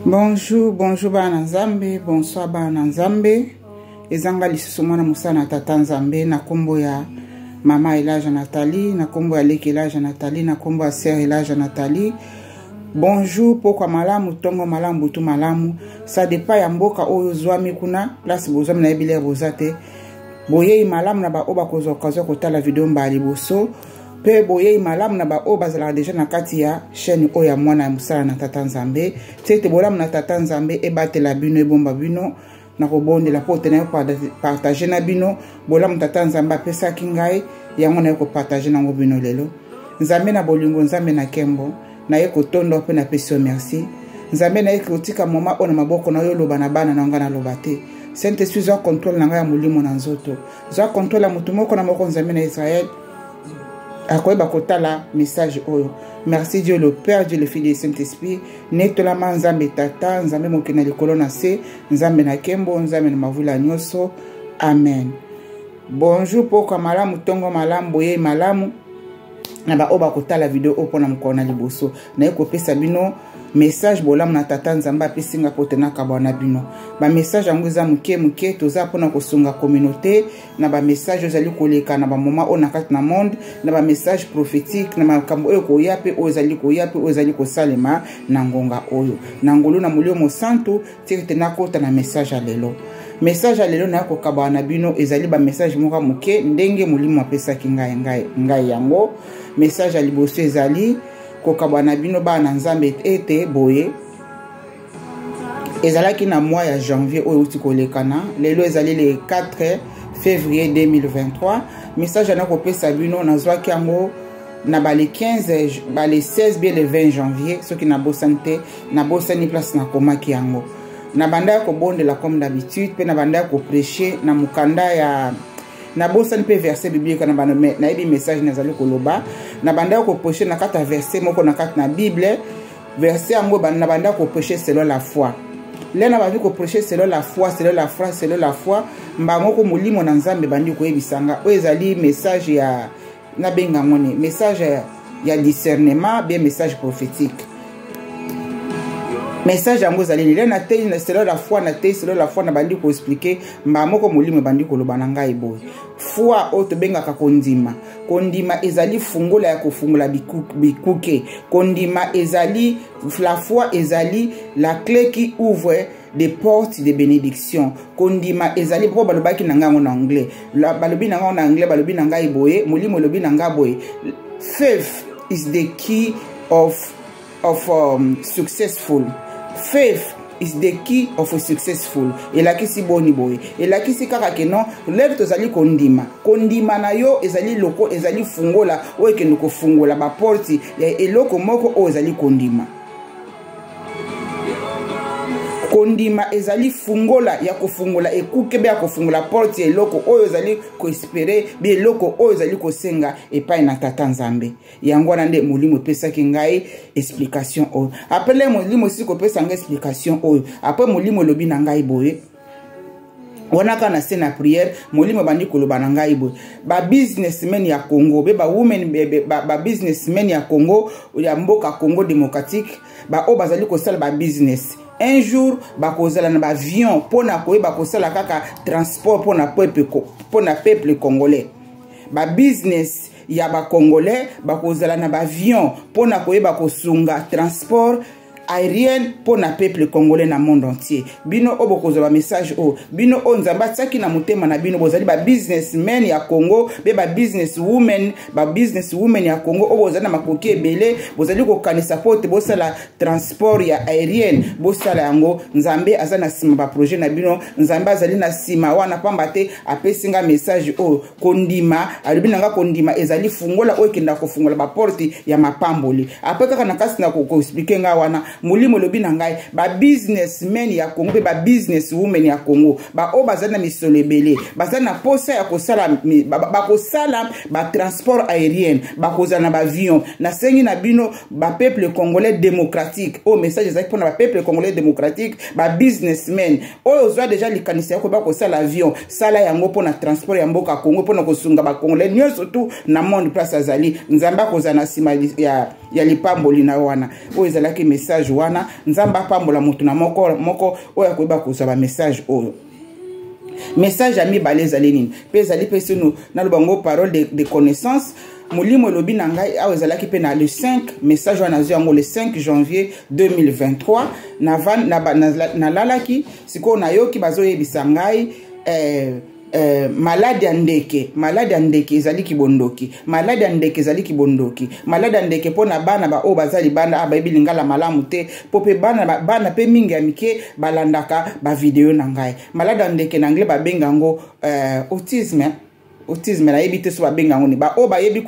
Bonjour, bonjour bana Nzambe, bonsoir bana Nzambe. Ezanga lisusu mwana musana tata Nzambe na kombo ya mama Elaja Nathalie, na kombo ya leki Elaja Nathalie, na kombo ya sœur Elaja Nathalie. Bonjour, pokwa malamu, tongo malamu, butu malamu. Ça dépend ya mboka oyo zwami kuna, place bozwami na ebile bozate. Boye malamu na ba oba kozo okazo kotala video mbali boso. Pe boye malamu na ba oba zala deja na kati ya chaîne oya mwana musala na tata Nzambe. Tete bolamu na tata Nzambe ebate la bino ebomba bino. Na kobonde la pote na yo partager na bino. Bolamu tata Nzambe apesa kingai yango na yo ko partager na ngo bino lelo. Nzambe na bolingo, Nzambe na kembo. Na ye kotondo pe na pesio merci. Nzambe na ye kotika moma ona maboko na yo loba na bana na ngana loba te. Saint-Esprit zo contrôle na ya mulimo na nzoto. Zo contrôle mutu moko na moko Nzambe na Israël. Akoyeba kotala message oyo. Merci Dieu le Père, Dieu le Fils et Saint-Esprit. Netola Nzambe tata, Nzambe mokena likolo na se, Nzambe na kembo, Nzambe na mavula nyoso. Amen. Bonjour pokwa malamu, tongo malamu, boye malamu. Na ba oba kotala video opona mkona liboso. Na yeko pesa bino message bolamu na tata Nzambe apesinga potena kabwana bino. Ba message yango eza muke toza pona kosunga communauté, na ba message ozali koleka na ba moma ona kati na monde, na ba message prophétique na makambo oyo koyape ozali koyape ozali kosalema na ngonga oyo. Na ngolo na mulio mo santo tete na kota na message alelo. Message alelo na ko kabwana bino ezali ba message moka muke ndenge mulimo apesa ngai yango. Message à liboso ezali kokabwana bino bana Nzambe ete boye ezalaki na mois ya janvier oyo uti kolekana lelo ezali le 4 février 2023. Message na kopesa bino nazwaki yango na bale 15 bale 16 bien le 20 janvier soki na bosante na bosani place na komaki yango na banda ko bondela comme d'habitude pe na banda ko prêcher na mukanda ya na bosani pe verset biblique na bana na ebi message na zali koloba na banda ko prêcher na kata verset moko na kata na bible verset yango na banda ko prêcher selon la foi. Là na bandi ko prêcher selon la foi, selon la foi, selon la foi mbango ko mulimo na Nzambe bandi ko ebisanga o ezali message ya na benga ngone message ya discernement bien message prophétique. Message yango zali là na te selon la foi na te selon la foi na bandi ko expliquer mbamoko mulimo bandi ko loba na ngai boy. Foi o to benga ka kondima. Kondima ezali fungola ya kofungula bikuke. Kondima ezali la foi ezali la clé qui ouvre des portes de bénédiction. Kondima ezali po balobaki na ngango na anglais. La balobi na ngango na anglais balobi na ngai boye, mulimo lobi na nga boye. Faith is the key of successful. Faith is the key of a successful. Elakisi boni boy. Elakisi kaka keno lève tozali kondima. Kondima na yo ezali loko ezali fungola o ekeno ko fungola ba porti ya eloko moko o ezali kondima. Kondima ezali fungola ya kofungola ekuke be ya kofungola porte eloko oyo ezali ko espérer be eloko oyo ezali ko senga epai na tata Nzambe. Yango na nde mulimo pesaki ngai explication oyo. Après mulimo si ko pesa ngai explication oyo. Après mulimo lobi na ngai boye. Wanaka na se na prière mulimo bandi koloba na ngai boye. Ba businessmen ya Congo be ba women ba businessmen ya Congo ya mboka Congo démocratique ba o bazali ko sala ba business. Un jour bakozala na ba avion pona koyeba kosala kaka transport pona peuple congolais. Ba business ya ba congolais bakozala na ba avion pona koyeba kosunga transport aérienne pour na peuple congolais na monde entier. Bino obokozo ba message o bino o Nzamba tsaki na mutema na bino bozali ba businessmen ya Congo be ba business women ya Congo obozali na makoki ebele bozali ko kanisa pote bosala transport ya aérienne bosala yango Nzambe azana sima ba projet na bino Nzambe azali na sima wana pamba te apesinga message o kondima alibina nga kondima ezali fungola o kenda ko fungola ba porte ya mapamboli apeka na kasi na ko expliquer nga wana mulimo lobi na ngai ba businessmen ya Congo be ba business women ya Congo ba o bazana misolo ebele bazana posa ya kosala ba kosala ba transport aérien ba kozana ba avion na sengi na bino ba peuple congolais démocratique o message ezaki pona ba peuple congolais démocratique ba businessmen o ozwa déjà likanisa ko ba kosala avion sala yango pona transport ya mboka Congo pona kosunga ba congolais nyonso tout na monde place azali Nzamba kozana sima ya lipamboli na wana o ezalaki message message wana nzamba pambola mutu na moko oya koyeba kozwa ba message oyo message ami baleza lenini pe zali pe sunu na lobango parole de connaissance molimo lobi na ngai awa ezalaki pe na le 5 message wana zwi yango le 5 janvier 2023 na lalaki sikoyo nayoki bazoyebisa ngai malade ya ndeke ezali kibondoki malade ya ndeke ezali kibondoki malade ya ndeke mpona bana baoyo baza libanda bayebi lingala malamu te mpo mpe bana mpe mingi ya mike balandaka bavideo na ngai malade ya ndeke na anglais babenga yango autisme nayebi te so babenga yango ni baoyo bayebi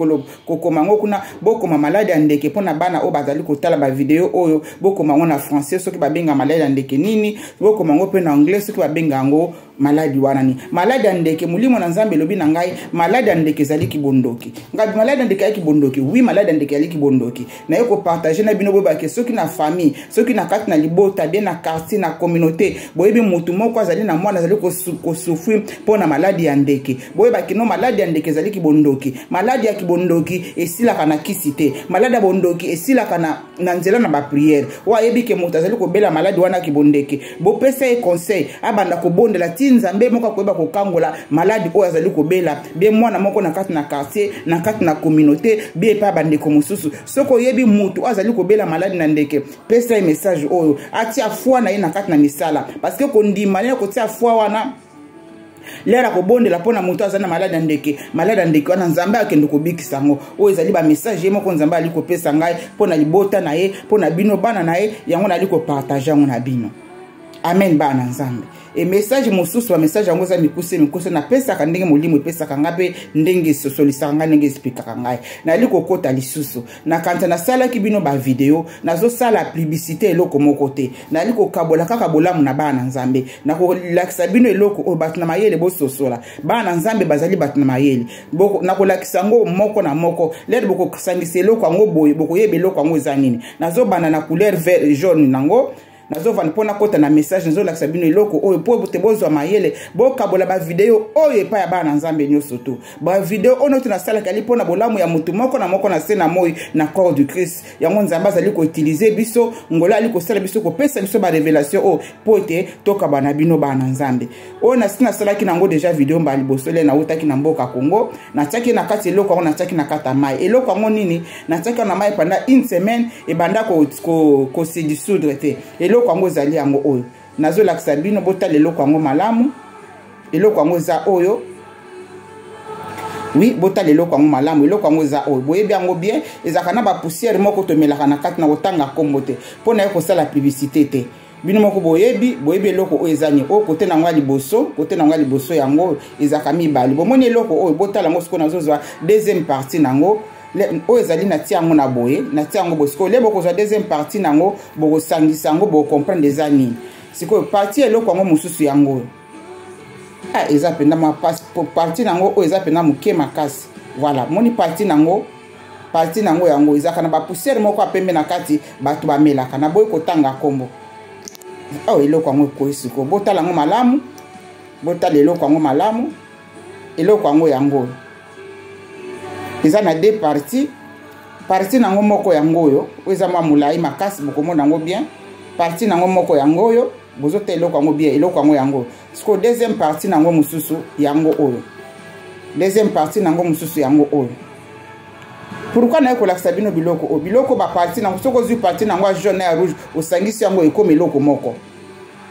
kokoma yango kuna bokoma malade ya ndeke mpona bana oyo bazali kotala bavideo oyo bokoma yango na français soki babenga malade ya ndeke nini bokoma yango mpe na anglais soki babenga yango maladi wana ni maladi ya ndeke molimo na nzambe lobi na ngai maladi ya ndeke ezali kibondoki ngabi maladi ya ndeke ya kibondoki oui maladi ya ndeke ezali kibondoki na yo kopartage na bino boyebake soki na famille soki na kati na libota bien na quartier na communauté boyebi mutu moko azali na mwana azali kosufrir mpona maladi ya ndeke boyebake no maladi ya ndeke ezali kibondoki maladi ya kibondoki esilaka na kisi te maladi ya bondoki esilaka na nzela na bapriere oyo ayebi ke moto azali kobela maladi wana kibondeke bopesa ye conseil abanda kobondela nzambe moko koyeba kokangola maladi oyo azali kobela bien mwana moko na kati na quartier na kati na communauté bien pa bandeko mosusu soko yebi mutu azali kobela maladi na ndeke pesa message oyo atia foi na ye na kati na misala parce que kondima ne kotia foi wana lera kobondela pona mutu azana maladi ya ndeke wana nzambe akende kobikisa yango oyo ezali ba message moko nzambe ali kopesa ngai pona libota na ye pona bino bana na ye yango nali kopartage yango na bino amen bana nzambe e message mosusu ba message yango za mikuse na pesa ka ndenge molimo pesa ka ngabe ndenge sosolisa nga ndenge speaker ka ngai na liko kota lisusu na kanta na sala ki bino ba video na zo sala publicité eloko moko te na liko kabola kaka bolamu na bana nzambe na ko lakisa bino eloko o batna mayele bo sosola bana nzambe bazali batna mayele boko na ko lakisa ngo moko na moko lede boko kusangisa eloko ngo boye boko yebe eloko ngo za nini na zo bana na couleur vert jaune nango nazova mpona kota na message nazo lakisa bino eloko oyo po te bozwa mayele bokabola ba video oyo epa ya bana nzambe nyonso to ba video ono tuna sala kali pona bolamu ya mutu moko na sena moi na corps du Christ yango nzamba zali ko utiliser biso ngola ali ko sala biso ko pesa biso ba révélation o po te toka bana bino bana nzambe o na sina sala ki nango déjà video mbali bosole na utaki na mboka Congo na tsaki na kati eloko na tsaki na kata mai eloko ngo nini na tsaki na mai pendant une semaine e banda ko se dissoudre te eloko yango zali yango oyo nazo lakisa bino botala eloko yango malamu eloko yango za oyo oui botala eloko yango malamu eloko yango za oyo boyebi yango bien ezaka na ba poussière moko tomelaka na kati na kotanga kombo te mpona ye kosala publicité te bino moko boyebi eloko oyo ezani oyo kote na ngwa liboso yango ezaka mibali bomoni eloko oyo botala yango siko nazozwa deuxième partie nango oyo ezali na tia yango na boye na tia yango bosiko le bokozwa deuxième partie nango bokosangisa yango bokomprendre eza nini sikoyo partie eloko yango mosusu yango eza penda partie nango oyo eza penda moke makasi voilà moni partie nango yango ezaka na bapoussière moko apembe na kati bato bamelaka na boye kotanga kombo oyo eloko yango ekoyi sikoyo botala yango malamu botala eloko yango malamu eloko yango yango eza na deux partie nango moko yango oyo eza mwa mulai makasi bokomona yango bien partie nango moko yango oyo bozota eloko yango bien eloko yango yango siko deuxième partie nango mosusu yango oyo pourquoi na ekolakisa bino biloko ba partie nango soko ozwi partie nango ya jaune ya rouge osangisi yango ekomi eloko moko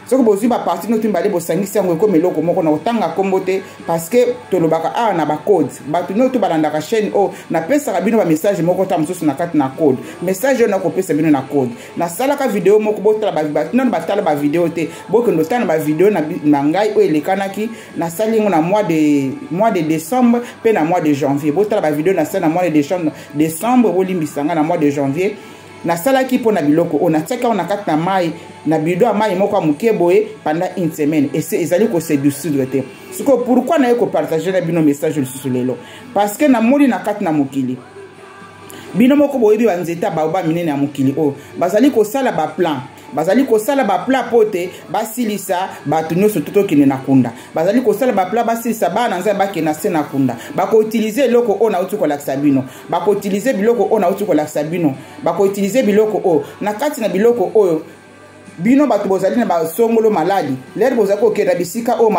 soko bozwi ba partie no timbale bosangisi yango ekomi eloko moko na otanga kombo te parce que tolobaka awa na ba code bato no to balandaka chaîne o na pesaka bino ba message moko ta mosusu na kati na code message na ko pesa bino na code na salaka video moko botala ba non batala ba video te bokendo tana ba video na ngai o elekanaki na salingo na mois de décembre pe na mois de janvier botala ba video na sala na mois de décembre bolimbisanga na mois de janvier na salaki pona biloko on a tsaka on a kati na mai na bido ya mai moko muke boye pendant une semaine et c'est ezali ko se dissoudre te siko pourquoi na ko partager na bino message lisusu lelo parce que na moli na kati na mokili bino moko boyebi banzeta baoba minene ya mokili o bazali ko sala ba plan bazali kosala ba plat pote basilisa bato nyonso toto kende na kunda bazali kosala ba plat basilisa bana nzambe bakena se na kunda bako utiliser eloko o na uti kolakisa bino bako utiliser biloko o na uti kolakisa bino bako utiliser biloko o na kati na biloko oyo bino bato bozali na basongolo maladi lere bozali kokenda bisika o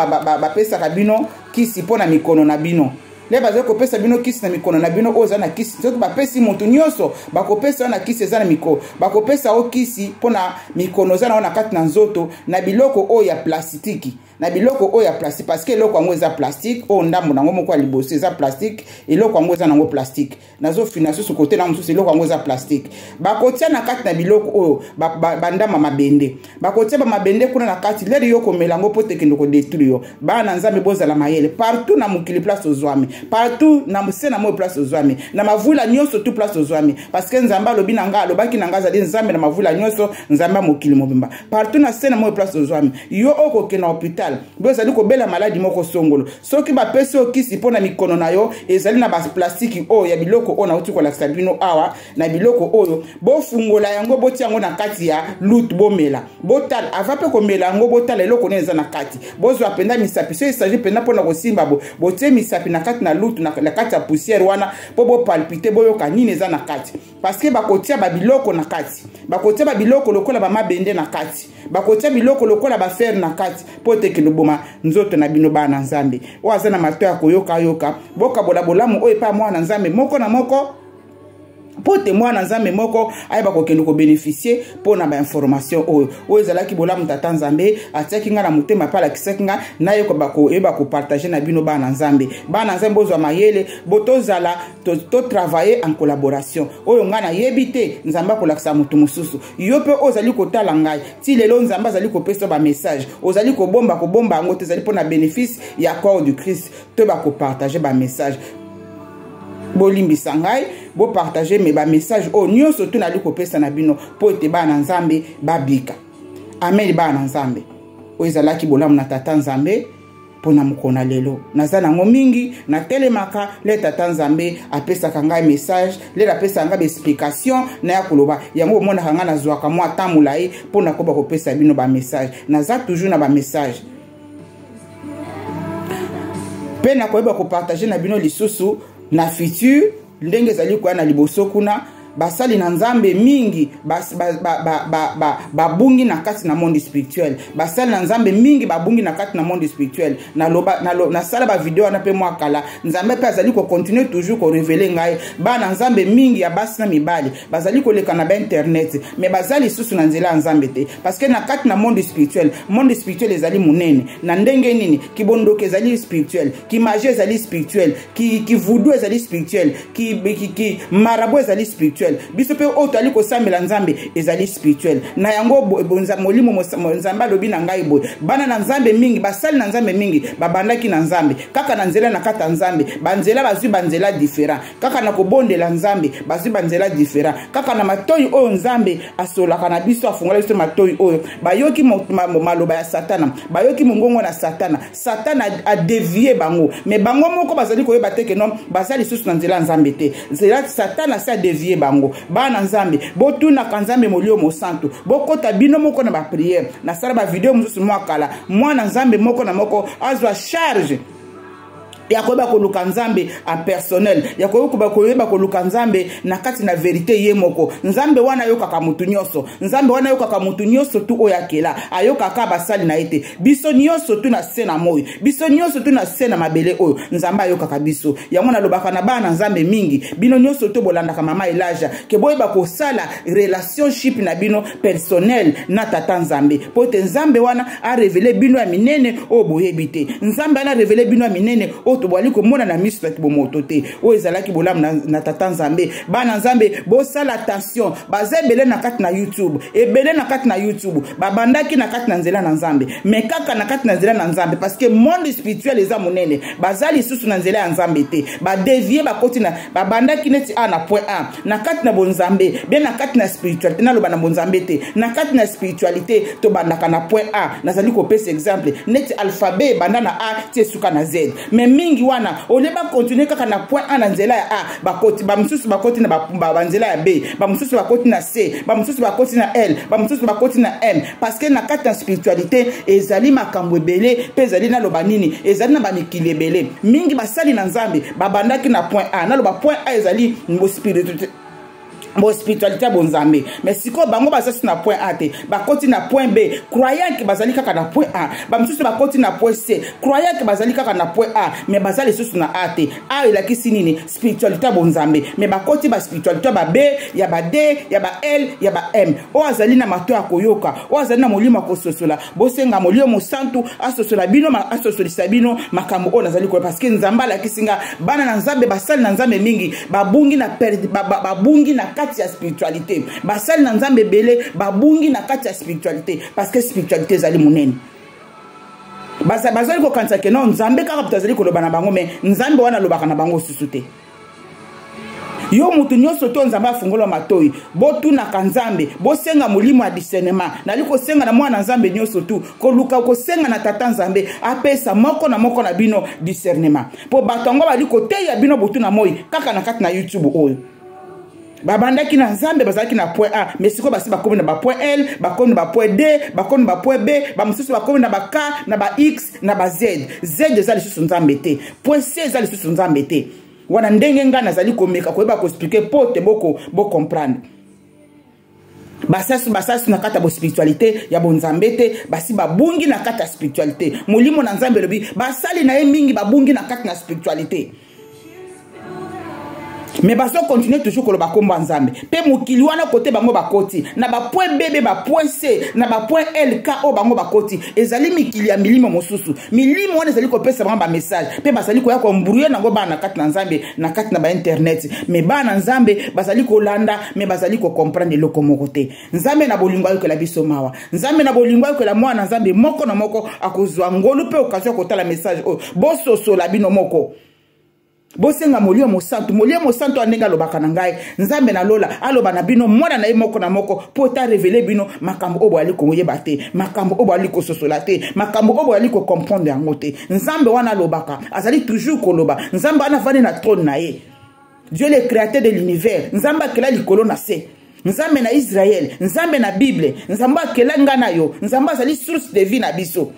bapesaka bino kisi mpona mikono na bino le bazali kopesa bino kisi na mikono na bino oza na kisi soki bapesi moto nyonso bakopesa na kisi eza na mikono bakopesa o kisi mpona mikono eza na kati na nzoto na biloko oyo ya plastiki na biloko oyo ya plastique parce que eloko yango eza plastique o ndambo nango moko ya liboso eza plastique eloko yango eza nango plastique nazofina susu kote na mosusu eloko yango eza plastique bakotia na kati na biloko oyo bandama mabende bakotia bamabende kuna na kati lere yo komela yango mpo tekende kodétruire yo bana nzambe bozala mayele partout na mokili place ozwami partout na mose na moyo place ozwami na mavula nyonso tout place ozwami parce que nzambe alobi na nga alobaki na nga azali nzambe na mavula nyonso nzambe mokili mobimba partout na se na moyo place ozwami yo okokende na hôpital bozali kobela maladi moko songolo soki bapesi okisi mpona mikono na yo ezali na baplastiki oyo ya biloko oyo nauti kolakisa bino awa na biloko oyo bofungola yango botia yango na kati ya lutu bomela botala ava mpe komela yango botala eloko nini eza na kati bozwa mpenza misapi so esagi mpenza mpona kosimba botie misapi na kati na lutu na kati ya poussière wana mpo bopalpite boyoka nini eza na kati parceke bakotia babiloko na kati bakotia babiloko lokola bamabende na kati bakotia biloko lokola bafere na kati mpo tekende boma nzoto na bino bana nzambe oyo aza na mato ya koyoka bokabola bolamu oyo epa mwana nzambe moko na moko pote mwana nzambe moko ayeba kokende kobénéficier mpona bainformation oyo ezalaki bolamu tata nzambe atiaki nga na motema mpe alakisaki nga nayokoyeba kopartage na bino bana nzambe bozwa mayele botozala totravaille en collaboration oyo nga nayebi te nzambe akolakisa moto mosusu yo mpe oyo ozali kotala ngai ti lelo nzambe azali kopesa bamessage ozali kobomba yango te ezali mpona bénéfice ya corps du Christ to bakopartage bamessage bolimbisa ngai bo partager me ba message o nyonso to nali kopesa na bino po ete bana nzambe babika amen bana nzambe o ezalaki bolamu na tata nzambe pona mukona lelo naza nango mingi na telemaka le tata nzambe apesaka ngai message le apesa ngai explication na ya koloba yango mona kanga na zwaka mwa tamulai pona ko ba kopesa bino ba message naza toujours na ba message pena ko ba ko partager na bino lisusu na futur ndenge zali kwa na liboso kuna basali na nzambe mingi babungi na kati na monde spirituel basali na nzambe mingi babungi na kati na monde spirituel na sala ba video na pe mwa kala nzambe pe azali ko continuer toujours ko révéler ngai bana nzambe mingi ya basi na mibali bazali ko leka na ba internet mais bazali susu na nzela nzambe te parce que na kati na monde spirituel ezali munene na ndenge nini kibondoke ezali spirituel ki magie ezali spirituel ki voodoo ezali spirituel ki marabout ezali spirituel biso pe o tali ko sambela nzambe ezali spirituel na yango bonza molimo nzambe alobi na ngai boy bana na nzambe mingi basali na nzambe mingi babandaki na nzambe kaka na nzela na kata nzambe banzela bazwi banzela différent kaka na kobondela nzambe bazwi banzela différent kaka na matoyi oyo nzambe asolaka na biso afungola biso matoyi oyo bayoki maloba ya satana bayoki mongongo na satana a dévier bango mais bango moko bazali koyeba te ke non bazali susu na nzela nzambe te nzela satana sa dévier bango bana nzambe botuna kanzambe molio mosantu bokota bino moko na ba prière na sala ba video mususu mwakala mwana nzambe moko na moko azwa charge ya koyeba koluka nzambe en personnel ya koyeba koluka nzambe na kati na verité ye moko nzambe wana yokaka mutu nyonso nzambe wana yokaka mutu nyonso tu oyakela ayokaka basali na ete biso nyonso tu na se na moyo biso nyonso tu na se na mabele oyo nzambe ayokaka biso yango nalobaka na bana nzambe mingi bino nyonso to bolandaka mama Elijah ke boyeba kosala relationship na bino personnel na tata nzambe pote nzambe wana a révélé bino ya minene o boyebi te nzambe ana révélé bino ya minene to bwali ko mona na miso to moto te o ezalaki bolamu na tata nzambe bana nzambe bo sala attention bazebele na kati na YouTube ebele na kati na YouTube babandaki na kati na nzela na nzambe mais kaka na kati na nzela na nzambe parce que monde spirituel eza monene bazali susu na nzela ya nzambe te ba dévier ba koti na babandaki neti a na point 1 na kati na bonzambe bien na kati na spiritualité na loba na bonzambe te na kati na spiritualité to bandaka na point 1 nazali ko pesa exemple neti alphabet banda na A ti suka na Z mais mingi wana oleba continuer kaka na point A na nzela ya A bakoti ba mususu bakoti na ba nzela ya B ba mususu bakoti na C ba mususu bakoti na L ba mususu bakoti na M parce que na kata spiritualité ezali makambo ebele pe ezali na loba nini ezali na ba mikili ebele mingi basali na Nzambe babandaki na point A na loba point A ezali mbo spiritualité bon spiritualité bon Nzambe mais siko bango basasi na point A te bakoti na point B croyant que bazali kaka na point A ba mususu bakoti na point C croyant que bazali kaka na point A mais bazali susu na A te A elakisi nini spiritualité bon Nzambe mais bakoti ba spiritualité ba B ya ba D ya ba L ya ba M o azali na mato ya koyoka o azali na molimo kososola bosenga molimo santu asosola bino asosolisa bino makambo o nazali ko parce que Nzambe alakisi nga bana na Nzambe basali na Nzambe mingi babungi na babungi na ya spiritualité basali na Nzambe belé babungi na kati ya spiritualité parce que spiritualité zali munene bazali ko kanisa ke non Nzambe kaka butazali ko loba na bango mais Nzambe wana lobaka na bango susute yo mutu nyonso to Nzambe afungola matoi botuna ka Nzambe bosenga molimo ya discernement nali ko senga na mwana Nzambe nyonso tu ko luka ko senga na tata Nzambe apesa moko na bino discernement po batongo bali ko teya bino botuna moi kaka na kati na YouTube oyo babandaki na Nzambe bazalaki na point A mais siko basi bakomi na ba point L bakomi na ba point D bakomi na ba point B ba mususu bakomi na ba K na ba X na ba Z ezali susu Nzambe te point C ezali susu Nzambe te wana ndenge ngana zali komeka koyeba ko expliquer pote bo comprendre basasu na kata bo spiritualité ya bon Nzambe te basi babungi na kata spiritualité molimo na Nzambe lobi basali na ye mingi babungi na kata na spiritualité mais baso continuer toujours ko lo bakomba Nzambe pe mokili wana côté bango bakoti na ba point B ba point C na ba point L K o bango bakoti ezali mikili ya milimo mosusu milimo wana ezali ko pesa ba message pe basali ko ya ko mbrouiller nango bana kati na Nzambe na kati na ba internet mais bana Nzambe basali ko landa mais basali ko comprendre loko moko te Nzambe na bolingo ayo ke la biso mawa Nzambe na bolingo ayo ke la mwana Nzambe moko na moko akozwa ngolu pe occasion ko tala message o bososo la bino moko bosenga molimo santo anenga lobaka na ngai Nzambe na lola aloba na bino mwana na ye moko na moko po ta révéler bino makambo obo ali ko yeba te makambo obo ali ko sosola te makambo obo ali ko comprendre yango te Nzambe wana lobaka azali toujours koloba Nzambe ana vani na trône na ye Dieu le créateur de l'univers Nzambe akela likolo na se Nzambe na Israël Nzambe na Bible Nzambe akela ngana yo Nzambe azali source de vie na biso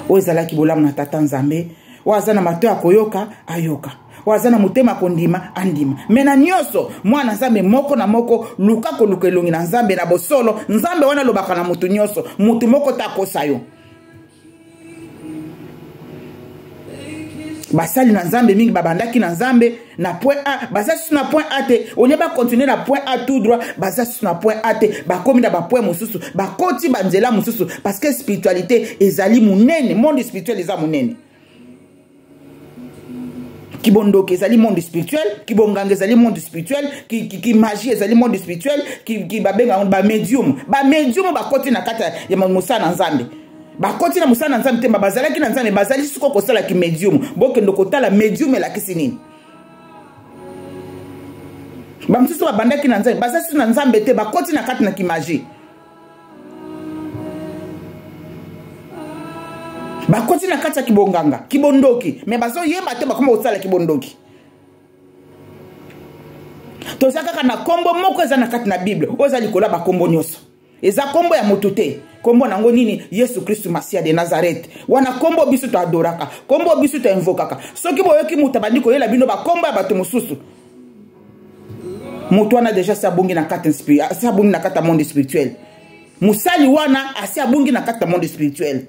ozalaki bolamu na tata Nzambe wazana mato ya koyoka ayoka wazana mutema kondima andima mena nyonso mwana Nzambe moko na moko luka ko lukelongi na Nzambe na bosolo Nzambe wana lobaka na mutu nyonso mutu moko takosa yo basali na Nzambe mingi babandaki na Nzambe na point A basasi na point A te oleba continuer na point A tout droit basasi na point A te bakomi na ba point mususu bakoti banzela mususu parce que spiritualité ezali munene monde spirituel eza munene kibondoke ezali monde spirituel kibonganga ezali monde spirituel ki magie ezali monde spirituel ki babenga ba medium bakoti na kata ya musana Nzambe bakoti na musana Nzambe te bazalaki na Nzambe bazali siko kosala ki medium bokendo kotala medium elakisi nini bamsusu babandaki na Nzambe bazasi na Nzambe te bakoti na kati na ki magie bakoti na kati ya kibonganga kibondoki mais bazo yeba te bakoma kosala kibondoki tozaka kana kombo moko eza na kati na Bible ozali kola bakombo nyonso eza kombo ya moto te kombo nango nini Yesu Kristu Masia de Nazareth wana kombo biso to adoraka kombo biso to invokaka soki boyoki muta bandiko yela bino ba kombo ya bato mususu mutu wana deja sabungi na kati spirituel sabungi na kati monde spirituel musali wana asiabungi na kati monde spirituel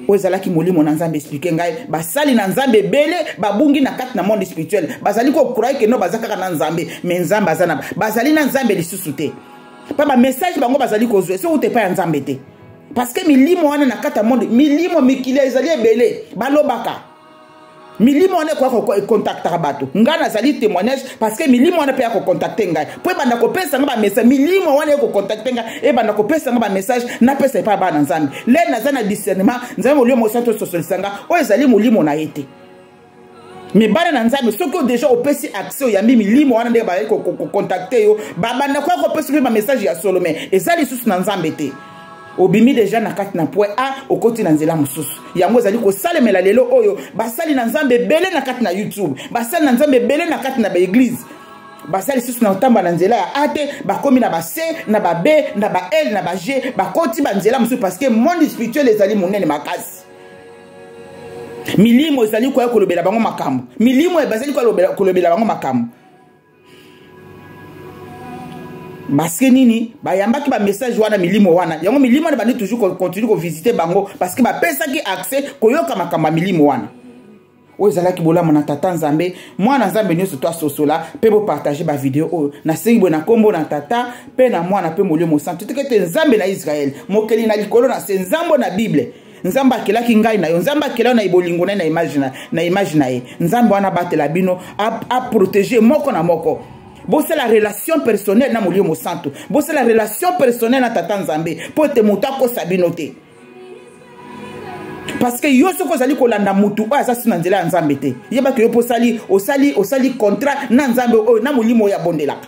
ozalaki molimo na Nzambe expliquer ngai basali na Nzambe bele babungi na kati na monde spirituel bazali ko croire que no bazaka na Nzambe mais Nzambe azana bazali na Nzambe lisusu te pa ba message bango bazali ko zo so ute pa Nzambe te parce que milimo wana na kata monde milimo mikile ezali ebele balobaka milimo wana ko contacter bato ngana zali témoignage parce que milimo wana pe ko contacter ngai po banda ko pesa nga ba message milimo wana ko contacter ngai e banda ko pesa nga ba message na pesa pa ba na Nzambe le na zana discernement Nzambe molimo santo sosolisanga o ezali molimo na yete mais bana na Nzambe soko déjà opesi accès ya milimo wana ndenge ba ko contacter yo ba banda ko pesa ba message ya solo mais ezali susu na Nzambe te obimi déjà na kati na point A okoti na nzela mususu yango ezali ko salemela lelo oyo basali na nzambe belé na kati na YouTube basali na nzambe belé na kati na ba église basali susu na otamba na nzela ya ate bakomi na ba C na ba B na ba L na ba G bakoti ba nzela mususu parce que monde spirituel ezali monene makasi milimo ezali ko kolobela bango makambo milimo ezali ko kolobela bango makambo parce que nini bayambaki ba message wana milimo wana yango milimo wana bandi toujours continue ko visiter bango parce que ba pesa ki accès koyoka makamba milimo wana ozalaki bolamo na tata nzambe mwana nzambe nyoso to asosola pe bo partager ba vidéo oyo na sengi bo na kombo na tata pe na mwana pe molio mosantu tekete nzambe na Israël mokeli na likolo na se nzambo na Bible nzamba akelaki ngai na yo nzamba akela na ibolingo na image na ye nzambe wana batela bino a protéger moko na moko. Bon, c'est la relation personnelle na molio mosantu. Bon, c'est la relation personnelle na tata nzambe pour te monter ko sabinote. Parce que yo soko zali ko landa mutu o asa sina nzela nzambe te. Yeba ke yo posali osali contrat na nzambe o na molimo ya bondelaka.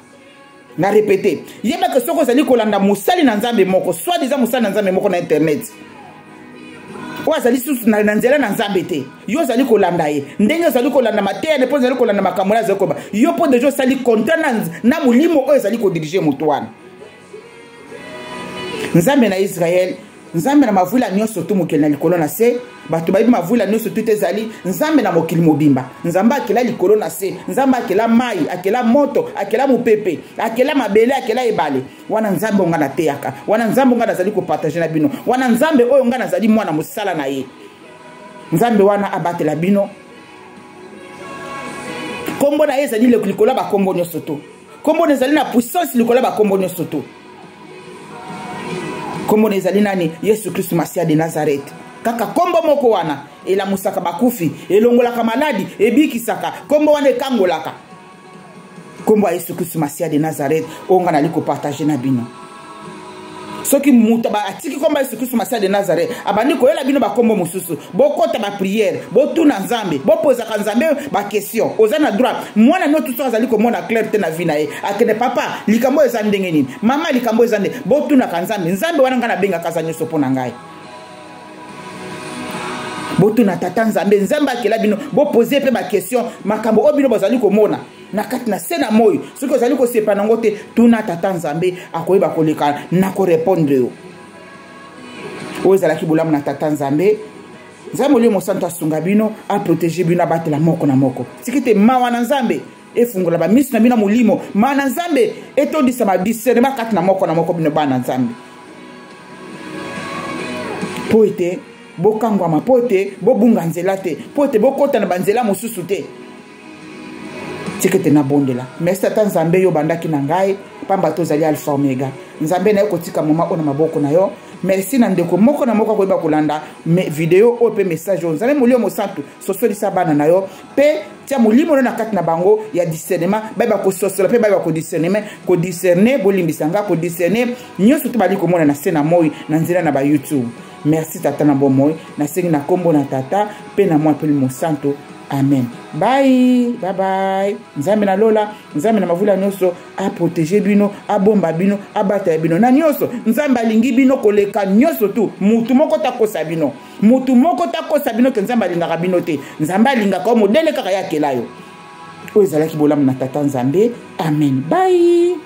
Na répéter. Yeba ke soko zali ko landa musali na nzambe moko, soit déjà musali na nzambe moko na internet. Oa zali susu na nzela na nzambe te yo zali kolanda ye ndenge zali kolanda mateya ne po zali kolanda makambo zali koba yo po dejo sali contrat na mulimo oyo zali ko diriger mutu wana nzambe na Israël nzambe na mavula nyonso tu mokeli na likolo na se bato bayibi mavula nyonso tu te zali nzambe na mokili mobimba nzambe akela likolo na se nzambe akela mai akela moto akela mupepe akela mabele akela ebale wana nzambe onga na teyaka wana nzambe onga nazali ko partager na bino wana nzambe oyo onga nazali mwana mosala na ye nzambe wana abatela bino kombo na ye ezali likolo ba kombo nyonso tu kombo ezali na puissance likolo ba kombo nyonso tu kombo ezali nani Yesu Kristo Masia de Nazareth kaka kombo moko wana ela musaka bakufi elongolaka maladi ebikisaka kombo wana ekangolaka kombo Yesu Kristo Masia de Nazareth onga na liko partager na bino soki muta ba atiki kombo Yesu Kristo Masia de Nazareth abandi ko yela bino ba kombo mususu bokota ba prière botuna nzambe bopoza ka nzambe ba question ozana droit mwana no tout ça azali ko mona clarté na vie na ye akene papa likambo eza ndenge nini mama likambo eza ndenge botuna ka nzambe wana ngana benga kaza nyoso pona ngai botuna tata nzambe akela bino boposer pe ba question makambo obino bazali ko mona na kati na sena moyo soki ozali ko sepa nango te tuna tata nzambe akoyeba koleka na ko répondre yo ozalaki bolamu na tata nzambe molio mosantu asunga bino a protéger bino abatela moko na moko sikite mawa na nzambe efungola ba misu na bino molimo ma na nzambe etondisa ba discernement kati na moko bino bana nzambe po ete bokangwama po ete bobunga nzela te po ete bokota na banzela mosusu te tikete na bondela merci tata nzambe yo bandaki na ngai pamba tozali alpha omega nzambe na yo kotika moma ona maboko na yo merci na ndeko moko na moko koyeba kolanda video o pe message nzambe molio mosantu sosolisa bana na yo pe tia molimo na kati na bango ya discernement bayeba kososola pe bayeba ko discerner bolimbisanga ko discerner nyonso to bali komona na sena moi na nzela na ba YouTube merci tata na bomoi na sengi na kombo na tata pe na mwa pe mosantu. Amen. Bye. Bye bye. Nzambe na lola, nzambe na mavula nyonso a protéger bino, a bomba bino, a bata bino. Na nyonso, nzambe alingi bino koleka nyonso tu. Mutu moko takosa bino. Mutu moko takosa bino ke nzambe alingaka bino te. Nzambe alinga ka modele kaka ya kelayo. Oyo ezalaki bolamu na tata nzambe. Amen. Bye.